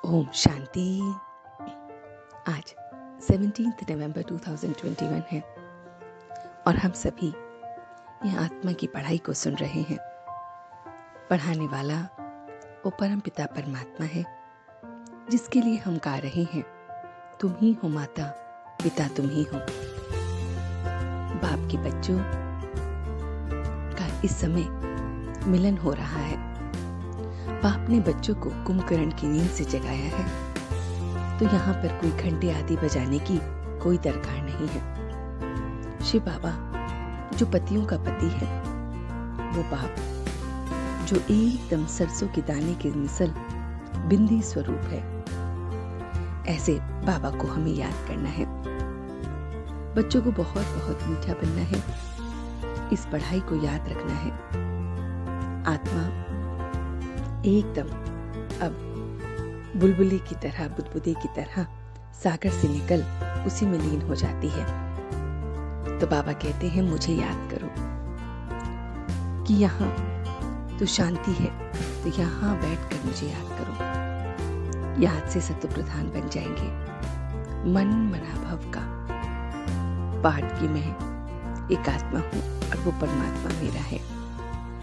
ओम शांति। आज 17 नवंबर 2021 है और हम सभी ये आत्मा की पढ़ाई को सुन रहे हैं। पढ़ाने वाला वो परम पिता परमात्मा है, जिसके लिए हम गा रहे हैं, तुम ही हो माता पिता, तुम ही हो। बाप के बच्चों का इस समय मिलन हो रहा है। बाप ने बच्चों को कुंभकर्ण की नींद से जगाया है, तो यहाँ पर कोई घंटे आदि बजाने की कोई दरकार नहीं है। शिव बाबा जो पतियों का पति है, वो बाप जो एकदम सरसों के दाने के मिसल बिंदी स्वरूप है, ऐसे बाबा को हमें याद करना है। बच्चों को बहुत बहुत मीठा बनना है, इस पढ़ाई को याद रखना है। आत्मा एकदम अब बुलबुले की तरह, बुदबुदे की तरह सागर से निकल उसी में लीन हो जाती है। तो बाबा कहते हैं, मुझे याद करो कि यहाँ तो शांति है, तो यहाँ बैठकर मुझे याद करो। याद से सत्व प्रधान बन जाएंगे। मन मनाभव का पाठ की मैं एक आत्मा हूँ और वो परमात्मा मेरा है,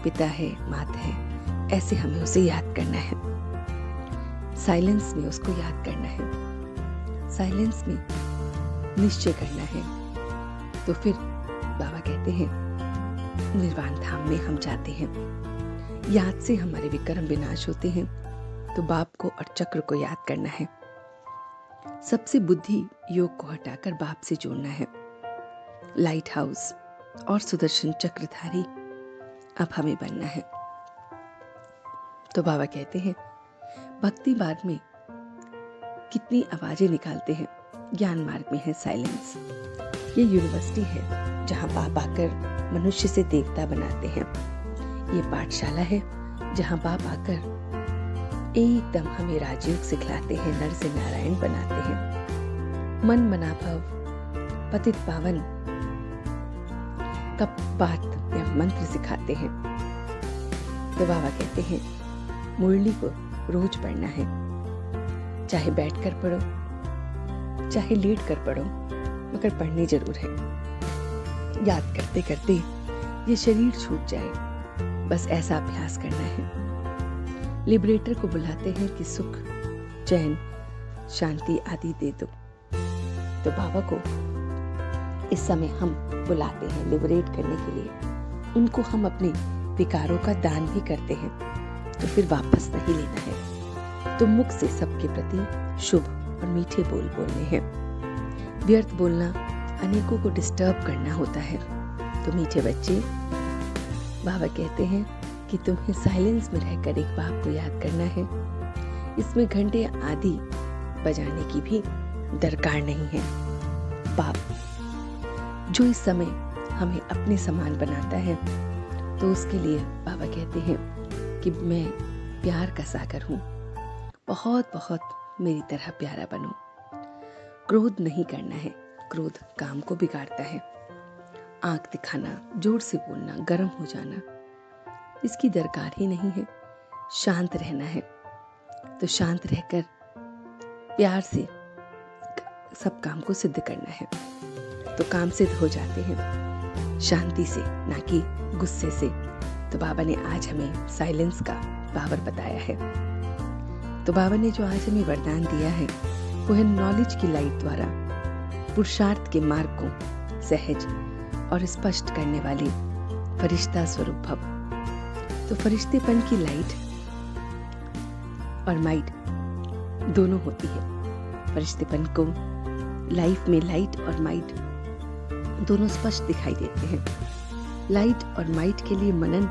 पिता है, माता है। ऐसे हमें उसे याद करना है। साइलेंस में उसको याद करना है, साइलेंस में निश्चय करना है। तो फिर बाबा कहते हैं, निर्वाण धाम में हम जाते हैं। याद से हमारे विकर्म विनाश होते हैं। तो बाप को और चक्र को याद करना है। सबसे बुद्धि योग को हटाकर बाप से जोड़ना है। लाइट हाउस और सुदर्शन चक्रधारी अब हमें बनना है। तो बाबा कहते हैं, भक्ति मार्ग में कितनी आवाजें निकालते हैं, ज्ञान मार्ग में है साइलेंस। ये यूनिवर्सिटी है जहां बाप आकर मनुष्य से देवता बनाते हैं। ये पाठशाला है जहां बाप आकर एकदम हमें राजयोग सिखलाते हैं, नर से नारायण बनाते हैं। मन मनाभव पतित पावन का पाठ या मंत्र सिखाते हैं। तो बाबा कहते हैं, मुरली को रोज पढ़ना है, चाहे बैठकर पढ़ो चाहे लेट कर पढ़ो, मगर पढ़नी जरूर है। याद करते करते ये शरीर छूट जाए, बस ऐसा अभ्यास करना है। लिबरेटर को बुलाते हैं कि सुख, चैन, शांति आदि दे दो। तो बाबा को इस समय हम बुलाते हैं लिबरेट करने के लिए। उनको हम अपने विकारों का दान भी करते हैं, तो फिर वापस नहीं लेना है। तो मुख से सबके प्रति शुभ और मीठे बोल बोलने हैं। व्यर्थ बोलना अनेकों को डिस्टर्ब करना होता है। तो मीठे बच्चे, बाबा कहते हैं कि तुम्हें साइलेंस में रहकर एक बाप को याद करना है। इसमें घंटे आदि बजाने की भी दरकार नहीं है। बाप जो इस समय हमें अपने समान बनाता है, तो उसके लिए बाबा कहते हैं कि मैं प्यार का सागर हूँ, बहुत बहुत मेरी तरह प्यारा बनो। क्रोध नहीं करना है, क्रोध काम को बिगाड़ता है। आंख दिखाना, जोर से बोलना, गर्म हो जाना, इसकी दरकार ही नहीं है। शांत रहना है, तो शांत रहकर प्यार से सब काम को सिद्ध करना है, तो काम सिद्ध हो जाते हैं शांति से, ना कि गुस्से से। तो बाबा ने आज हमें साइलेंस का पावर बताया है। तो बाबा ने जो आज हमें वरदान दिया है, वो है नॉलेज की लाइट द्वारा पुरुषार्थ के मार्ग को सहज और स्पष्ट करने वाले फरिश्ता स्वरूप भव। तो फरिश्तेपन की लाइट और माइट दोनों होती है। फरिश्तेपन को लाइफ में लाइट और माइट दोनों स्पष्ट दिखाई देते हैं। लाइट और माइट के लिए मनन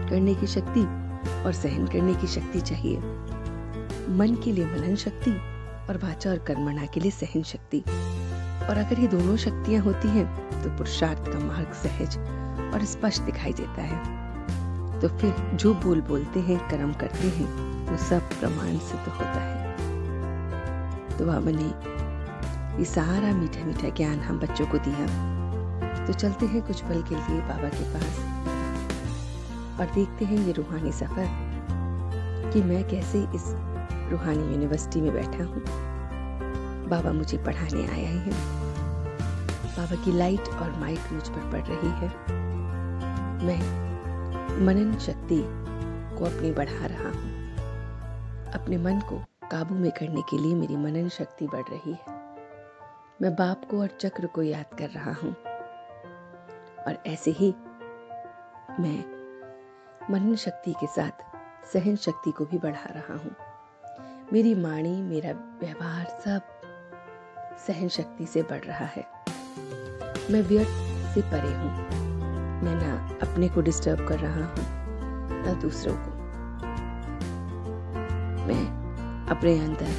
करने की शक्ति और सहन करने की शक्ति चाहिए। मन के लिए मनन शक्ति और वाचा और कर्मणा के लिए सहन शक्ति। और अगर ये दोनों शक्तियां होती हैं, तो पुरुषार्थ का मार्ग सहज और स्पष्ट दिखाई देता है। तो फिर जो बोल बोलते हैं, कर्म करते हैं, वो सब प्रमाण सिद्ध होता है। तो बाबा ने ये सारा मीठा मीठा ज्ञान हम बच्चों को दिया। तो चलते हैं कुछ पल के लिए बाबा के पास और देखते हैं ये रूहानी सफर कि मैं कैसे इस रूहानी यूनिवर्सिटी में बैठा हूँ। बाबा मुझे पढ़ाने आए हैं। बाबा की लाइट और माइट मुझ पर पड़ रही है। मैं मनन शक्ति को अपनी बढ़ा रहा हूँ। अपने मन को काबू में करने के लिए मेरी मनन शक्ति बढ़ रही है। मैं बाप को और चक्र को याद कर रहा हूँ और ऐसे ही मैं मनन शक्ति के साथ सहन शक्ति को भी बढ़ा रहा हूँ। मेरी वाणी, मेरा व्यवहार सब सहन शक्ति से बढ़ रहा है। मैं व्यर्थ से परे हूँ। मैं ना अपने को डिस्टर्ब कर रहा हूँ ना दूसरों को। मैं अपने अंदर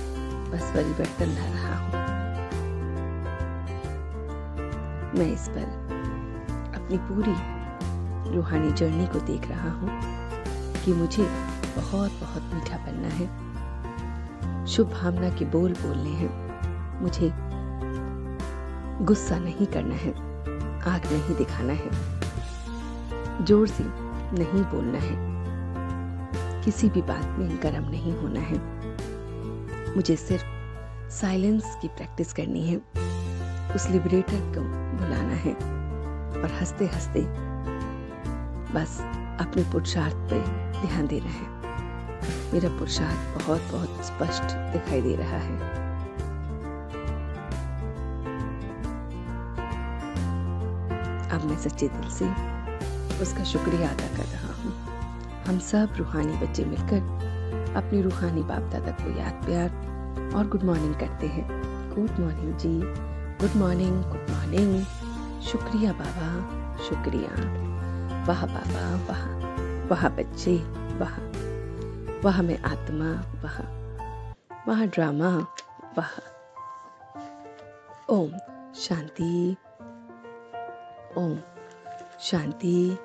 बस परिवर्तन ला रहा हूँ। मैं इस पर अपनी पूरी रूहानी जर्नी को देख रहा हूँ कि मुझे बहुत बहुत मीठा बनना है। शुभ भावना के बोल बोलने हैं। मुझे गुस्सा नहीं करना है, आग नहीं दिखाना है, जोर से नहीं बोलना है, किसी भी बात में गर्म नहीं होना है। मुझे सिर्फ साइलेंस की प्रैक्टिस करनी है। उस लिबरेटर को बुलाना है और हंसते हंसते बस अपने पुरुषार्थ पे ध्यान देना है। मेरा पुरुषार्थ बहुत बहुत स्पष्ट दिखाई दे रहा है। अब मैं सच्चे दिल से उसका शुक्रिया अदा कर रहा हूँ। हम सब रूहानी बच्चे मिलकर अपने रूहानी बाप दादा को याद प्यार और गुड मॉर्निंग करते हैं। गुड मॉर्निंग जी, गुड मॉर्निंग, गुड मॉर्निंग। शुक्रिया बाबा, शुक्रिया। वाह बाबा, वाह वाह बच्चे, वाह वाह मैं आत्मा, वाह वाह ड्रामा, वाह। ओम शांति, ओम शांति,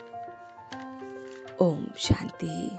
ओम शांति।